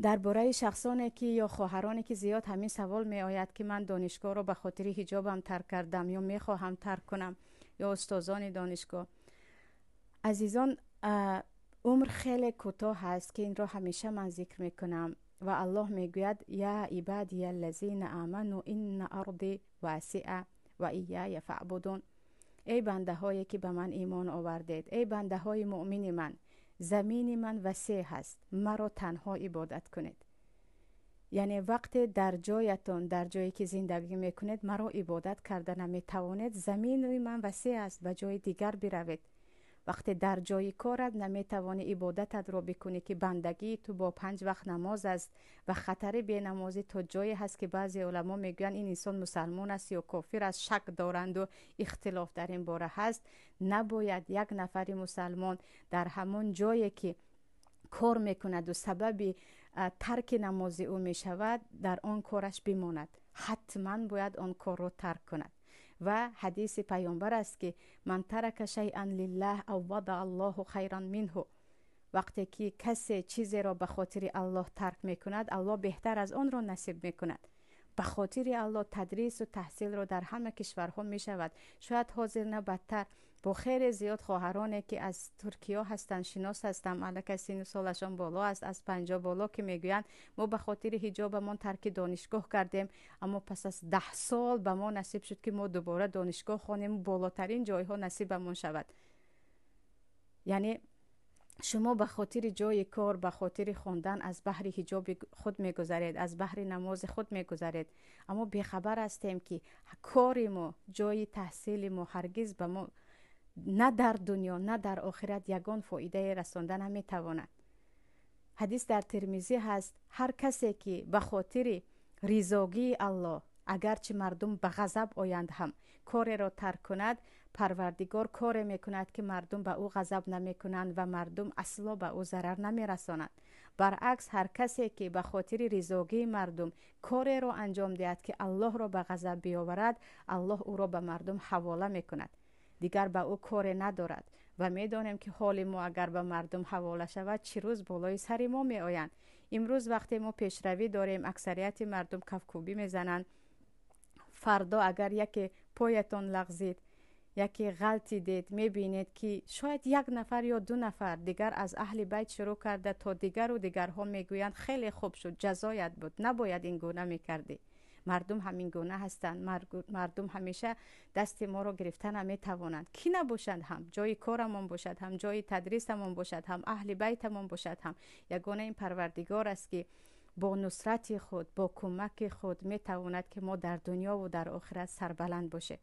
درباره شخصانی که یا خواهرانی که زیاد همین سوال می آید که من دانشگاه رو به خاطر حجابم ترک کردم یا می خواهم ترک کنم، یا استادان دانشگاه. عزیزان، عمر خیلی کوتاه است که این را همیشه من ذکر می کنم و الله می گوید یا عبادی الذین آمنوا ان ارضی واسعه و ایای فاعبدون. ای بنده هایی که به من ایمان آوردید، ای بنده های مؤمن من، زمین من وسیع هست، مرا تنها عبادت کنید. یعنی وقت در جایتون، در جایی که زندگی میکنید، مرا عبادت کرده نمیتوانید، زمین من وسیع است و جای دیگر بروید. وقتی در جای کارت نمیتوانی عبادتت را بکنی که بندگی تو با 5 وقت نماز است و خطر بی نمازی تو جایی هست که بعضی علما میگن این انسان مسلمان است یا کافر است، شک دارند و اختلاف در این باره هست. نباید یک نفر مسلمان در همون جایی که کار میکند و سبب ترک نماز او میشود در آن کارش بماند، حتما باید آن کار رو ترک کند. و حدیث پیامبر است که من ترک شیئا لله او وضع الله خیرا منه. وقتی که کسی چیزی را به خاطر الله ترک میکند، الله بهتر از آن را نصیب میکند. به خاطر الله تدریس و تحصیل را در همه کشورها می شود. شاید حاضر نه بدتر با خیلی زیاد خواهرانی که از ترکیه هستند، شناس هستم، الک سن سالشان بالا است، از 50 بالا، که میگویند ما به خاطر حجابمان ترک دانشگاه کردیم، اما پس از 10 سال به ما نصیب شد که ما دوباره دانشگاه خوانیم، بالاترین جایها نصیبمون شود. یعنی شما به خاطر جای کار، به خاطر خواندن از بحر حجاب خود میگذارید، از بحر نماز خود میگذارید، اما بیخبر هستیم که کار ما، جای تحصیل ما هرگز به ما نه در دنیا نه در آخرت یگان فایده رساندن نمیتواند. حدیث در ترمذی هست هر کسی که به خاطر رضایت الله، اگرچه مردم به غضب آیند هم، کار را ترک کند، پروردگار کار میکند که مردم به او غضب نمی کنند و مردم اصلا به او ضرر نمی رسانند. برعکس هر کسی که به خاطر رضایت مردم کار را انجام دهد که الله را به غضب بیاورد، الله او را به مردم حواله میکند، دیگر به او کار ندارد. و میدانیم که حال ما اگر به مردم حواله شود چه روز بالای سر ما می آیند. امروز وقتی ما پیشروی داریم، اکثریت مردم کفکوبی میزنند. فردا اگر یک پایتان لغزید، یکی غلطی دید، میبینید که شاید 1 نفر یا 2 نفر دیگر از اهل بیت شروع کرده تا دیگر و دیگرها میگویند خیلی خوب شد، جزایت بود، نباید این گونه میکردی. مردم همین گونه هستند. مردم همیشه دست ما رو گرفتن نمیتوانند. کی نباشند، هم جای کارمون باشد، هم جای تدریسمون باشد، هم اهل بیتمون باشد، هم یگانه این پروردگار است که با نصرت خود، با کمک خود میتواند که ما در دنیا و در آخرت سربلند باشه.